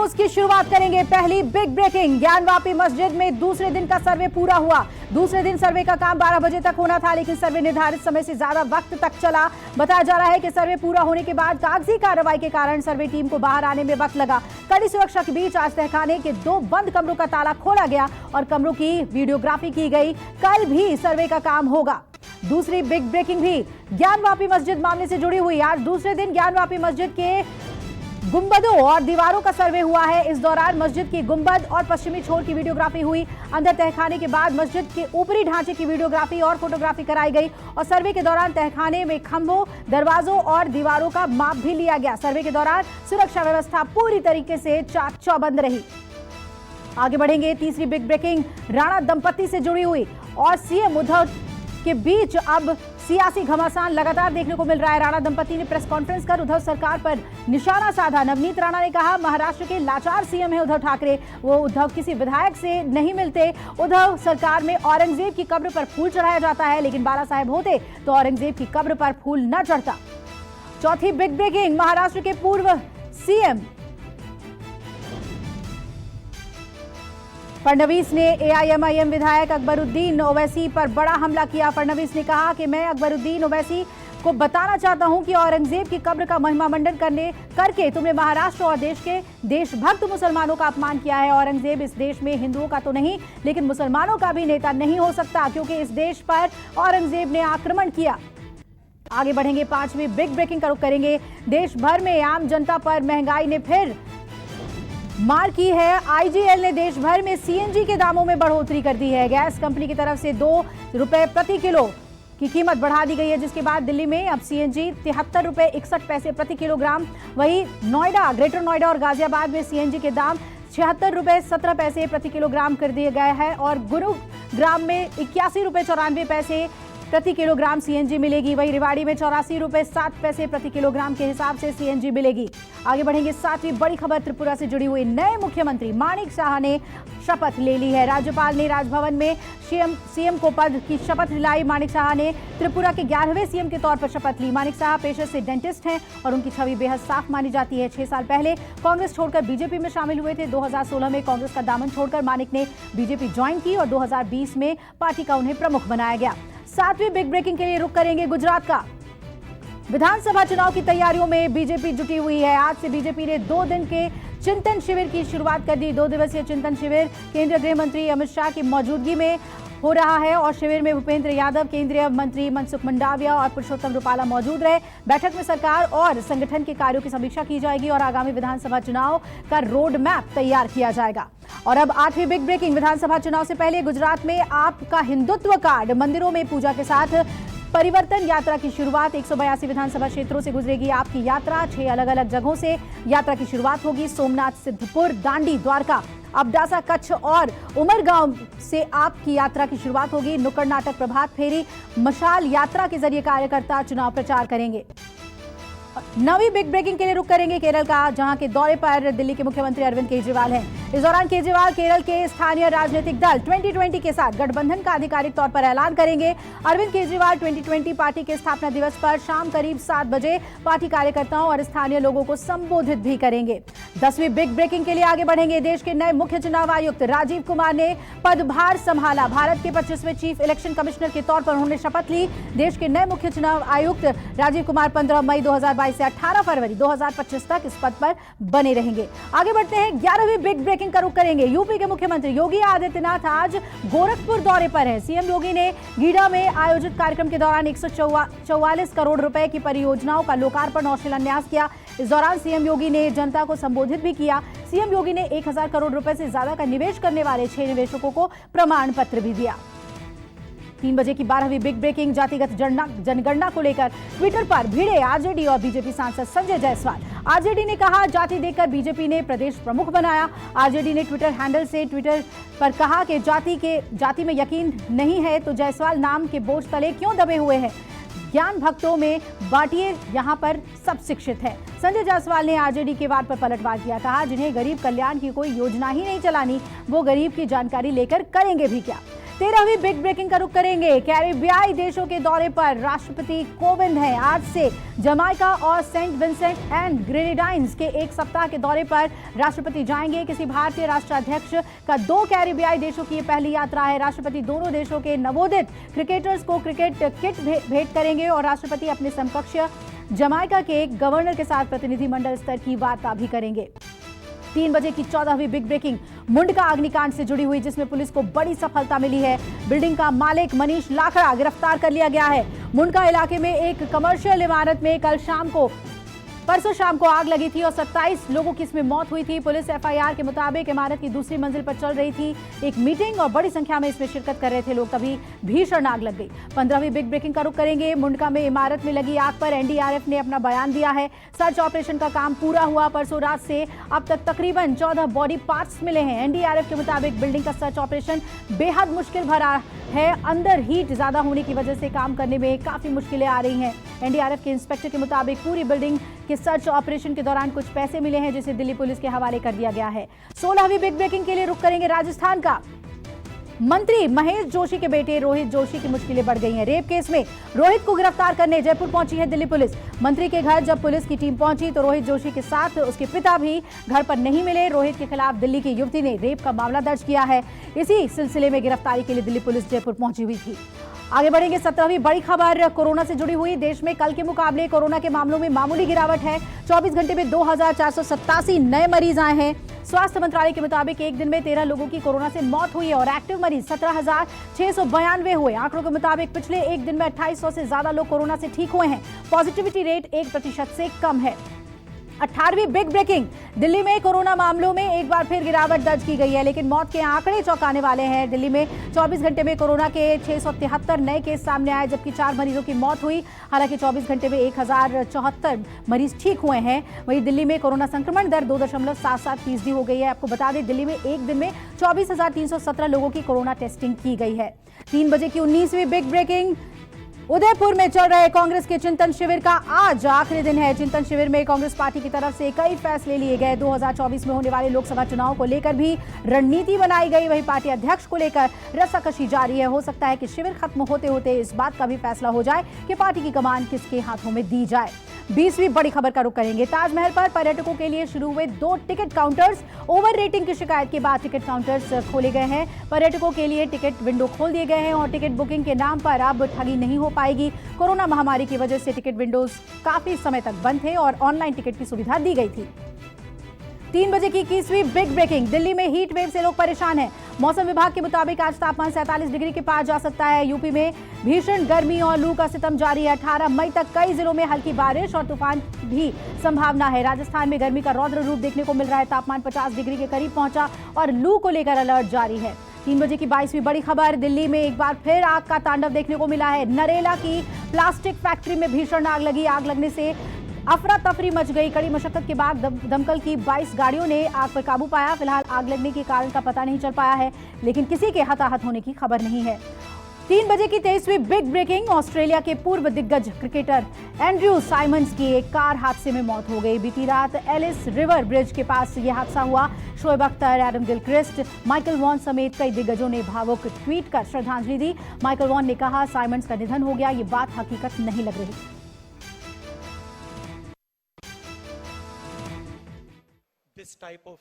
News की शुरुआत करेंगे। पहली बिग ब्रेकिंग, ज्ञानवापी मस्जिद में दूसरे दिन का सर्वे पूरा हुआ। दूसरे दिन सर्वे का काम 12 बजे तक होना था, लेकिन सर्वे निर्धारित समय से ज्यादा वक्त तक चला। बताया जा रहा है कि सर्वे पूरा होने के बाद कागजी कार्रवाई के कारण सर्वे टीम को बाहर आने में वक्त लगा। कड़ी सुरक्षा के बीच आज तहखाने के 2 बंद कमरों का ताला खोला गया और कमरों की वीडियोग्राफी की गई। कल भी सर्वे का काम होगा। दूसरी बिग ब्रेकिंग भी ज्ञानवापी मस्जिद मामले से जुड़ी हुई। आज दूसरे दिन ज्ञानवापी मस्जिद के गुंबदों और दीवारों का सर्वे हुआ है। इस दौरान मस्जिद की गुंबद और पश्चिमी छोर की वीडियोग्राफी हुई। अंदर तहखाने के बाद मस्जिद के ऊपरी ढांचे की वीडियोग्राफी और फोटोग्राफी कराई गई और सर्वे के दौरान तहखाने में खंभों, दरवाजों और दीवारों का माप भी लिया गया। सर्वे के दौरान सुरक्षा व्यवस्था पूरी तरीके से चाक चौबंद रही। आगे बढ़ेंगे। तीसरी बिग ब्रेकिंग राणा दंपति से जुड़ी हुई और सीएम उद्धव के बीच अब सियासी घमासान लगातार देखने को मिल रहा है। राणा दंपति ने प्रेस कॉन्फ्रेंस कर उद्धव सरकार पर निशाना साधा। नवनीत राणा ने कहा, महाराष्ट्र के लाचार सीएम है उद्धव ठाकरे, वो उद्धव किसी विधायक से नहीं मिलते। उद्धव सरकार में औरंगजेब की कब्र पर फूल चढ़ाया जाता है, लेकिन बाला साहेब होते तो औरंगजेब की कब्र पर फूल न चढ़ता। चौथी बिग ब्रेकिंग, महाराष्ट्र के पूर्व सीएम फडणवीस ने एआईएमआईएम विधायक अकबरुद्दीन ओवैसी पर बड़ा हमला किया। फडणवीस ने कहा कि मैं अकबरुद्दीन ओवैसी को बताना चाहता हूं कि औरंगजेब की कब्र का महिमा मंडन करके तुमने महाराष्ट्र और देश के देशभक्त मुसलमानों का अपमान किया है। औरंगजेब इस देश में हिंदुओं का तो नहीं, लेकिन मुसलमानों का भी नेता नहीं हो सकता, क्योंकि इस देश पर औरंगजेब ने आक्रमण किया। आगे बढ़ेंगे। पांचवी बिग ब्रेकिंग का रुख करेंगे। देश भर में आम जनता पर महंगाई ने फिर मार की है। आईजीएल ने देश भर में सीएनजी के दामों में बढ़ोतरी कर दी है। गैस कंपनी की तरफ से 2 रुपए प्रति किलो की कीमत बढ़ा दी गई है, जिसके बाद दिल्ली में अब सीएनजी 73 रुपए 61 पैसे प्रति किलोग्राम। वहीं नोएडा, ग्रेटर नोएडा और गाजियाबाद में सीएनजी के दाम 76 रुपए 17 पैसे प्रति किलोग्राम कर दिए गए हैं और गुरुग्राम में 81 रुपए 94 पैसे प्रति किलोग्राम सीएनजी मिलेगी। वहीं रेवाड़ी में 84 रुपए 7 पैसे प्रति किलोग्राम के हिसाब से सीएनजी मिलेगी। आगे बढ़ेंगे। 7वीं बड़ी खबर त्रिपुरा से जुड़ी हुई। नए मुख्यमंत्री माणिक साहा ने शपथ ले ली है। राज्यपाल ने राजभवन में सीएम को पद की शपथ दिलाई। माणिक साहा ने त्रिपुरा के 11वें सीएम के तौर पर शपथ ली। माणिक साहा पेशे से डेंटिस्ट हैं और उनकी छवि बेहद साफ मानी जाती है। 6 साल पहले कांग्रेस छोड़कर बीजेपी में शामिल हुए थे। 2016 में कांग्रेस का दामन छोड़कर माणिक ने बीजेपी ज्वाइन की और 2020 में पार्टी का उन्हें प्रमुख बनाया गया। 7वीं बिग ब्रेकिंग के लिए रुख करेंगे गुजरात का। विधानसभा चुनाव की तैयारियों में बीजेपी जुटी हुई है। आज से बीजेपी ने 2 दिन के चिंतन शिविर की शुरुआत कर दी। 2 दिवसीय चिंतन शिविर केंद्रीय गृह मंत्री अमित शाह की मौजूदगी में हो रहा है और शिविर में भूपेंद्र यादव, केंद्रीय मंत्री मनसुख मंडाविया और पुरुषोत्तम रूपाला मौजूद रहे। बैठक में सरकार और संगठन के कार्यों की समीक्षा की जाएगी और आगामी विधानसभा चुनाव का रोड मैप तैयार किया जाएगा। और अब 8वीं बिग ब्रेकिंग, विधानसभा चुनाव से पहले गुजरात में आपका हिंदुत्व कार्ड, मंदिरों में पूजा के साथ परिवर्तन यात्रा की शुरुआत। 182 विधानसभा क्षेत्रों से गुजरेगी आपकी यात्रा। 6 अलग अलग जगहों से यात्रा की शुरुआत होगी। सोमनाथ, सिद्धपुर, दांडी, द्वारका, अबडासा, कच्छ और उमरगांव से आपकी यात्रा की शुरुआत होगी। नुक्कड़ नाटक, प्रभात फेरी, मशाल यात्रा के जरिए कार्यकर्ता चुनाव प्रचार करेंगे। 9वीं बिग ब्रेकिंग के लिए रुख करेंगे केरल का, जहां के दौरे पर दिल्ली के मुख्यमंत्री अरविंद केजरीवाल हैं। इस दौरान केजरीवाल केरल के स्थानीय राजनीतिक दल 2020 के साथ गठबंधन का आधिकारिक तौर पर ऐलान करेंगे। अरविंद केजरीवाल 2020 पार्टी के स्थापना दिवस पर शाम करीब 7 बजे पार्टी कार्यकर्ताओं और स्थानीय लोगों को संबोधित भी करेंगे। 10वीं बिग ब्रेकिंग के लिए आगे बढ़ेंगे। देश के नए मुख्य चुनाव आयुक्त राजीव कुमार ने पदभार संभाला। भारत के 25वें चीफ इलेक्शन कमिश्नर के तौर पर उन्होंने शपथ ली। देश के नए मुख्य चुनाव आयुक्त राजीव कुमार 15 मई 2022 से 18 फरवरी 2025 तक इस पद पर बने रहेंगे। आगे बढ़ते हैं। 11वीं बिग ब्रेकिंग का रुख करेंगे। यूपी के मुख्यमंत्री योगी आदित्यनाथ आज गोरखपुर दौरे पर हैं। सीएम योगी ने गीडा में आयोजित कार्यक्रम के दौरान 144 करोड़ रुपए की परियोजनाओं का लोकार्पण और शिलान्यास किया। इस दौरान सीएम योगी ने जनता को संबोधित भी किया। सीएम योगी ने 1000 करोड़ रुपए से ज्यादा का निवेश करने वाले 6 निवेशकों को प्रमाण पत्र भी दिया। 3 बजे की 12वीं बिग ब्रेकिंग, जातिगत जनगणना को लेकर ट्विटर पर भिड़े आरजेडी और बीजेपी सांसद संजय जायसवाल। आरजेडी ने कहा, जाति देखकर बीजेपी ने प्रदेश प्रमुख बनाया। आरजेडी ने ट्विटर हैंडल से ट्विटर पर कहा कि जाति में यकीन नहीं है तो जायसवाल नाम के बोझ तले क्यों दबे हुए हैं। ज्ञान भक्तों में बांटिए, यहाँ पर सब शिक्षित है। संजय जायसवाल ने आरजेडी के वाद पर पलटवार किया। कहा, जिन्हें गरीब कल्याण की कोई योजना ही नहीं चलानी, वो गरीब की जानकारी लेकर करेंगे भी क्या। 13वीं बिग ब्रेकिंग का रुख करेंगे। कैरिबियाई देशों के दौरे पर राष्ट्रपति कोविंद हैं। आज से जमाइका और सेंट विंसेंट एंड ग्रेनेडाइंस के एक सप्ताह के दौरे पर राष्ट्रपति जाएंगे। किसी भारतीय राष्ट्राध्यक्ष का 2 कैरिबियाई देशों की पहली यात्रा है। राष्ट्रपति दोनों देशों के नवोदित क्रिकेटर्स को क्रिकेट किट भेंट करेंगे और राष्ट्रपति अपने समकक्ष जमाइका के गवर्नर के साथ प्रतिनिधिमंडल स्तर की वार्ता भी करेंगे। 3 बजे की 14वीं बिग ब्रेकिंग मुंडका अग्निकांड से जुड़ी हुई, जिसमें पुलिस को बड़ी सफलता मिली है। बिल्डिंग का मालिक मनीष लाखड़ा गिरफ्तार कर लिया गया है। मुंडका इलाके में एक कमर्शियल इमारत में परसों शाम को आग लगी थी और 27 लोगों की इसमें मौत हुई थी। पुलिस एफआईआर के मुताबिक इमारत की दूसरी मंजिल पर चल रही थी एक मीटिंग और बड़ी संख्या में इसमें शिरकत कर रहे थे लोग, तभी भीषण आग लग गई। 15वीं बिग ब्रेकिंग का रुख करेंगे। मुंडका में इमारत में लगी आग पर एनडीआरएफ ने अपना बयान दिया है। सर्च ऑपरेशन का काम पूरा हुआ। परसों रात से अब तक तकरीबन 14 बॉडी पार्ट्स मिले हैं। एनडीआरएफ के मुताबिक बिल्डिंग का सर्च ऑपरेशन बेहद मुश्किल भरा है। अंदर हीट ज्यादा होने की वजह से काम करने में काफी मुश्किलें आ रही हैं। एनडीआरएफ के इंस्पेक्टर के मुताबिक पूरी बिल्डिंग के सर्च ऑपरेशन के दौरान कुछ पैसे मिले हैं, जिसे दिल्ली पुलिस के हवाले कर दिया गया है। 16वीं बिग ब्रेकिंग के लिए रुख करेंगे राजस्थान का। मंत्री महेश जोशी के बेटे रोहित जोशी की मुश्किलें बढ़ गई हैं। रेप केस में रोहित को गिरफ्तार करने जयपुर पहुंची है दिल्ली पुलिस। मंत्री के घर जब पुलिस की टीम पहुंची तो रोहित जोशी के साथ उसके पिता भी घर पर नहीं मिले। रोहित के खिलाफ दिल्ली की युवती ने रेप का मामला दर्ज किया है। इसी सिलसिले में गिरफ्तारी के लिए दिल्ली पुलिस जयपुर पहुंची हुई थी। आगे बढ़ेंगे। 17वीं बड़ी खबर कोरोना से जुड़ी हुई। देश में कल के मुकाबले कोरोना के मामलों में मामूली गिरावट है। 24 घंटे में 2487 नए मरीज आए हैं। स्वास्थ्य मंत्रालय के मुताबिक एक दिन में 13 लोगों की कोरोना से मौत हुई है और एक्टिव मरीज 17,692 हुए। आंकड़ों के मुताबिक पिछले एक दिन में 2800 से ज्यादा लोग कोरोना से ठीक हुए हैं। पॉजिटिविटी रेट 1% से कम है। 18वीं बिग ब्रेकिंग। दिल्ली में कोरोना मामलों में एक बार फिर गिरावट दर्ज की गई है, लेकिन मौत के आंकड़े चौंकाने वाले हैं। दिल्ली में 24 घंटे में कोरोना के 673 नए केस सामने आए, जबकि 4 मरीजों की मौत हुई। हालांकि 24 घंटे में 1074 मरीज ठीक हुए हैं। वहीं दिल्ली में कोरोना संक्रमण दर 2.77% हो गई है। आपको बता दें, दिल्ली में एक दिन में 24,317 लोगों की कोरोना टेस्टिंग की गई है। 3 बजे की 19वीं बिग ब्रेकिंग। उदयपुर में चल रहे कांग्रेस के चिंतन शिविर का आज आखिरी दिन है। चिंतन शिविर में कांग्रेस पार्टी की तरफ से कई फैसले लिए गए। 2024 में होने वाले लोकसभा चुनाव को लेकर भी रणनीति बनाई गई। वहीं पार्टी अध्यक्ष को लेकर रस्साकशी जारी है। हो सकता है कि शिविर खत्म होते होते इस बात का भी फैसला हो जाए कि पार्टी की कमान किसके हाथों में दी जाए। 20वीं बड़ी खबर का रुख करेंगे। ताजमहल पर पर्यटकों के लिए शुरू हुए 2 टिकट काउंटर्स। ओवर रेटिंग की शिकायत के बाद टिकट काउंटर्स खोले गए हैं। पर्यटकों के लिए टिकट विंडो खोल दिए गए हैं और टिकट बुकिंग के नाम पर अब ठगी नहीं हो पाएगी। कोरोना महामारी की वजह से टिकट विंडोज काफी समय तक बंद थे और ऑनलाइन टिकट की सुविधा दी गई थी। 3 बजे की 21वीं बिग ब्रेकिंग। दिल्ली में हीट वेव से लोग परेशान हैं। मौसम विभाग के मुताबिक आज तापमान 47 डिग्री के पार जा सकता है। यूपी में भीषण गर्मी और लू का सितम जारी है। 18 मई तक कई जिलों में हल्की बारिश और तूफान भी संभावना है। राजस्थान में गर्मी का रौद्र रूप देखने को मिल रहा है। तापमान 50 डिग्री के करीब पहुंचा और लू को लेकर अलर्ट जारी है। 3 बजे की 22वीं बड़ी खबर। दिल्ली में एक बार फिर आग का तांडव देखने को मिला है। नरेला की प्लास्टिक फैक्ट्री में भीषण आग लगी। आग लगने से अफरा तफरी मच गई। कड़ी मशक्कत के बाद दमकल की 22 गाड़ियों ने आग पर काबू पाया। फिलहाल आग लगने के कारण का पता नहीं चल पाया है, लेकिन किसी के हताहत होने की खबर नहीं है। 3 बजे की 23वीं बिग ब्रेकिंग। ऑस्ट्रेलिया के पूर्व दिग्गज क्रिकेटर एंड्रयू साइमंड्स की एक कार हादसे में मौत हो गई। बीती रात एलिस रिवर ब्रिज के पास यह हादसा हुआ। Shoaib Akhtar, Adam Gilchrist, Michael Vaughan समेत कई दिग्गजों ने भावुक ट्वीट कर श्रद्धांजलि दी। माइकल वॉन ने कहा, साइमंड्स का निधन हो गया, ये बात हकीकत नहीं लग रही। This type of